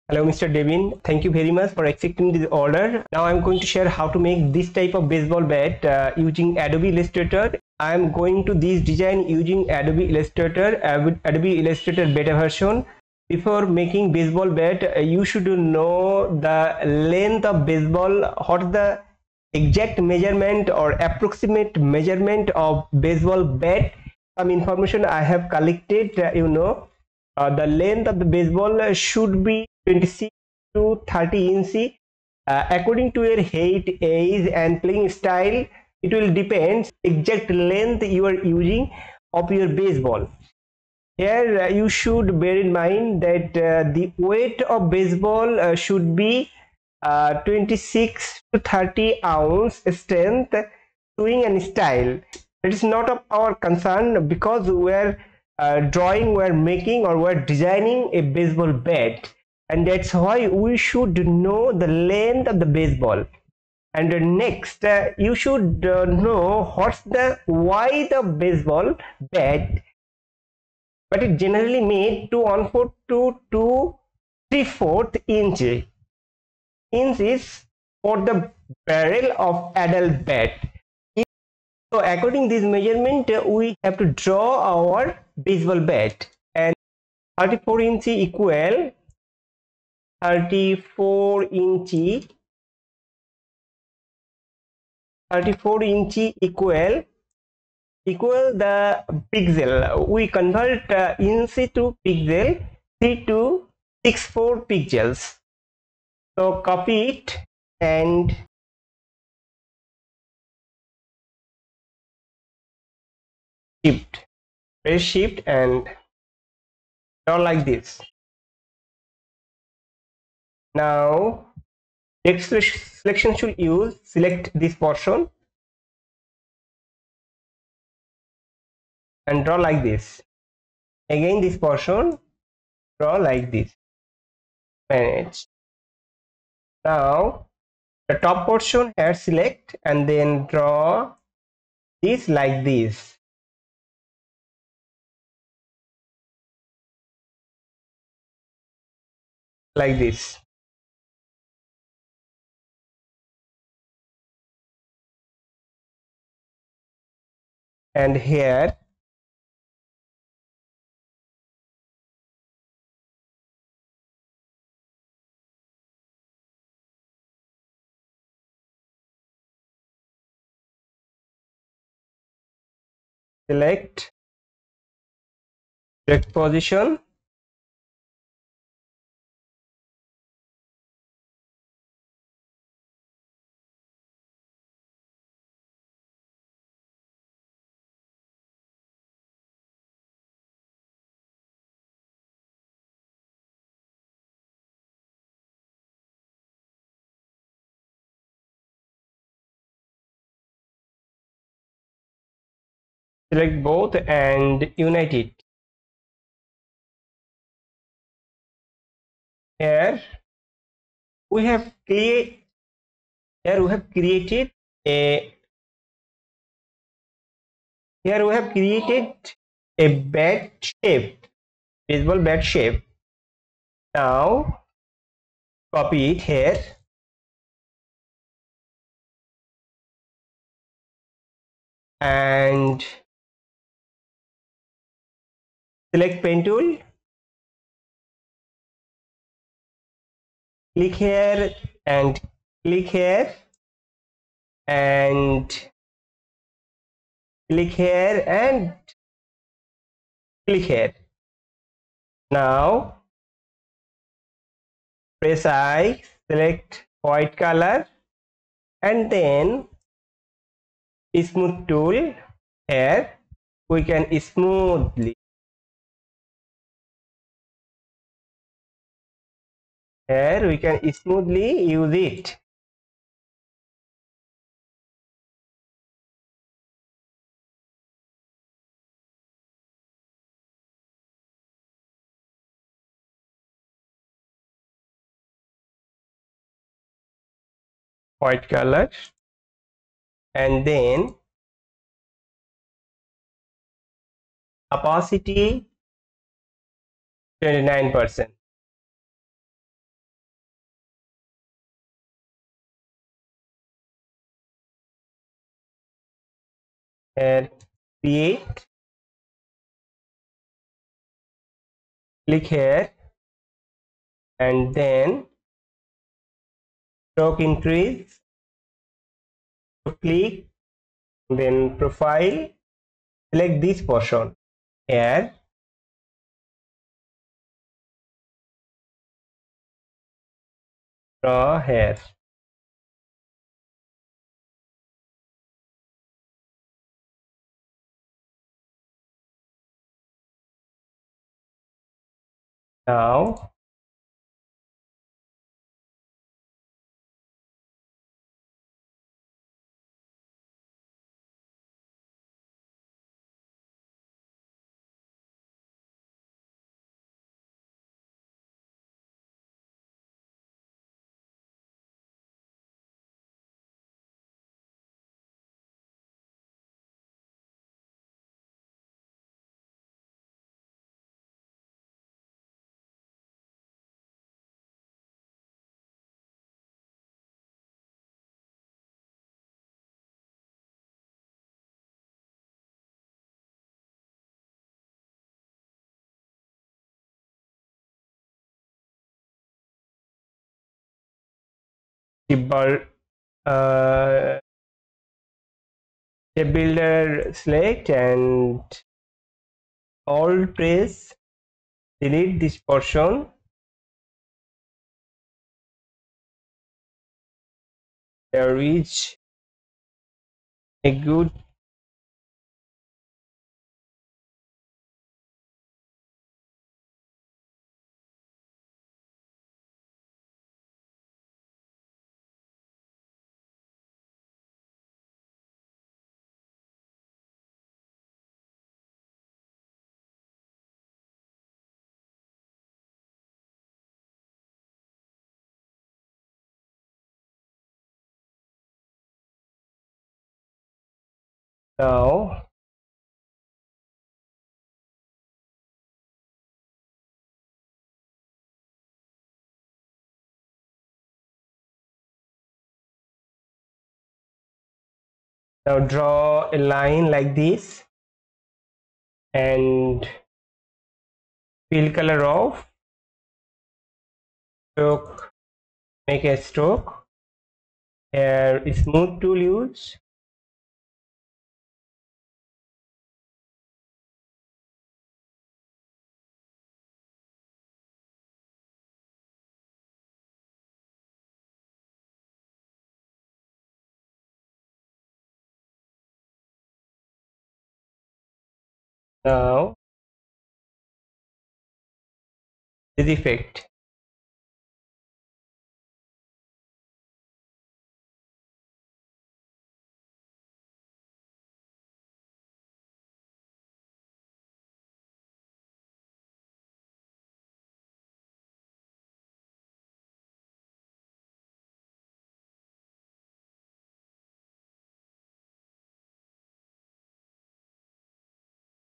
Hello, Mr. Devin. Thank you very much for accepting this order. Now I'm going to share how to make this type of baseball bat using Adobe Illustrator. I'm going to this design using Adobe Illustrator, Adobe Illustrator beta version. Before making baseball bat, you should know the length of baseball, what the exact measurement or approximate measurement of baseball bat. Some information I have collected, the length of the baseball should be 26 to 30 inch. According to your height, age and playing style, it will depend exact length you are using of your baseball. Here you should bear in mind that the weight of baseball should be 26 to 30 ounce strength, swing and style. It is not of our concern because we are drawing, we are making or we are designing a baseball bat, and that's why we should know the length of the baseball. And next you should know what's the width of baseball bat, but it generally made to 1/4 to 2 3/4 inch. Inch is for the barrel of adult bat. So according to this measurement, we have to draw our baseball bat, and 34 inch equal 34 inch 34 inch equal the pixel. We convert inch to pixel, 3264 pixels. So copy it and shift, press shift and draw like this. Now text selection should use, select this portion and draw like this. Again this portion, draw like this. Manage. Now the top portion here, select and then draw this like this. Like this. And here select position, select both and unite it. Here we have created a bat shape, baseball bat shape. Now copy it here and select pen tool, click here and click here and click here and click here. Now press I, select white color and then smooth tool. Here we can smoothly use it. White color and then opacity 29%. Here create, click here, and then stroke increase, click, then profile, select this portion here, draw here. Now keyboard shape builder select and alt press, delete this portion, there is a good now now draw a line like this and fill color off, stroke, make a stroke, here smooth tool use, now this effect,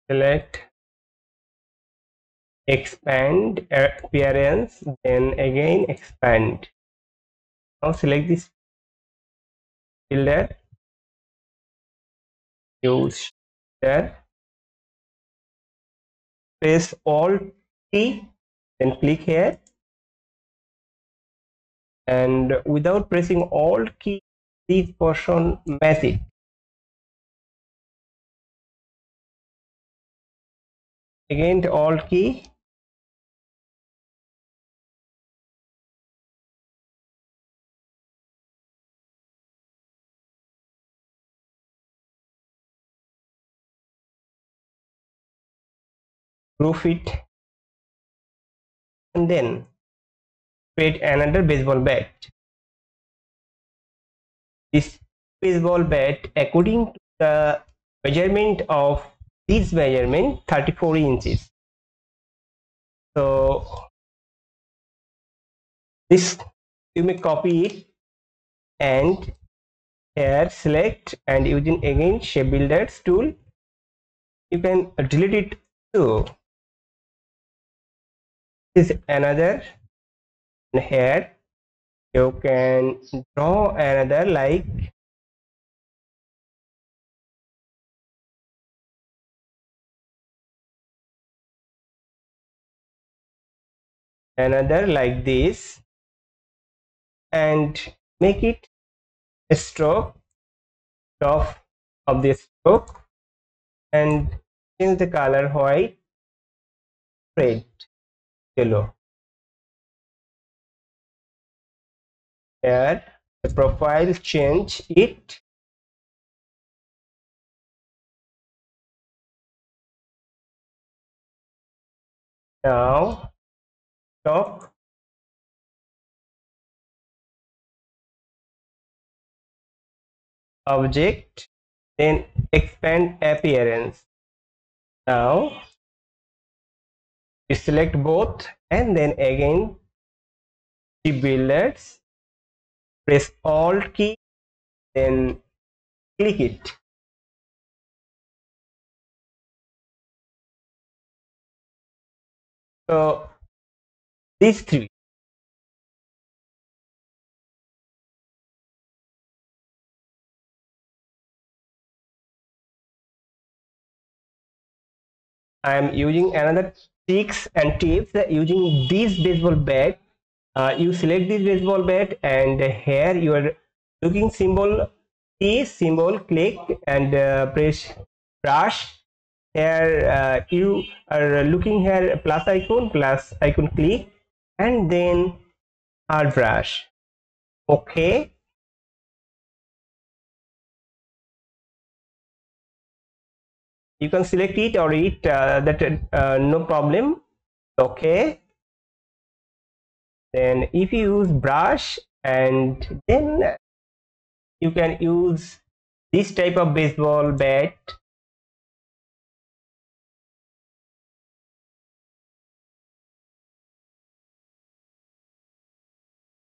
select, expand appearance, then again expand. Now select this filter, use there, press alt key, then click here, and without pressing alt key, this portion match it. Again the alt key, group it, and then create another baseball bat. This baseball bat, according to the measurement of this measurement, 34 inches. So this you may copy it and here select, and using again shape builders tool you can delete it too. This is another, and here you can draw another like another like this, and make it a stroke, top of the stroke, and change the color white, red, yellow. Here the profile, change it. Now top, object, then expand appearance. Now you select both and then again the builders, press alt key, then click it. So these three, I am using another tricks and tips using this baseball bat. You select this baseball bat, and here you are looking symbol, key symbol, click and press brush. Here you are looking here plus icon, click, and then hard brush. Okay, you can select it or it, that no problem. Okay, then if you use brush, and then you can use this type of baseball bat.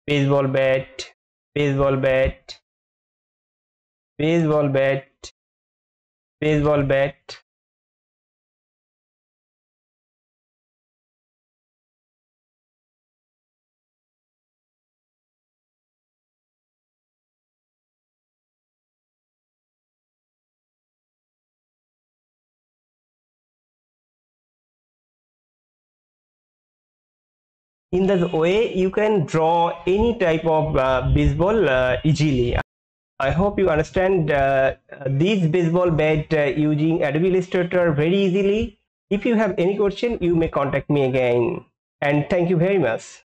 Baseball bat, baseball bat, baseball bat, baseball bat. In this way, you can draw any type of baseball easily. I hope you understand this baseball bat using Adobe Illustrator very easily. If you have any question, you may contact me again. And thank you very much.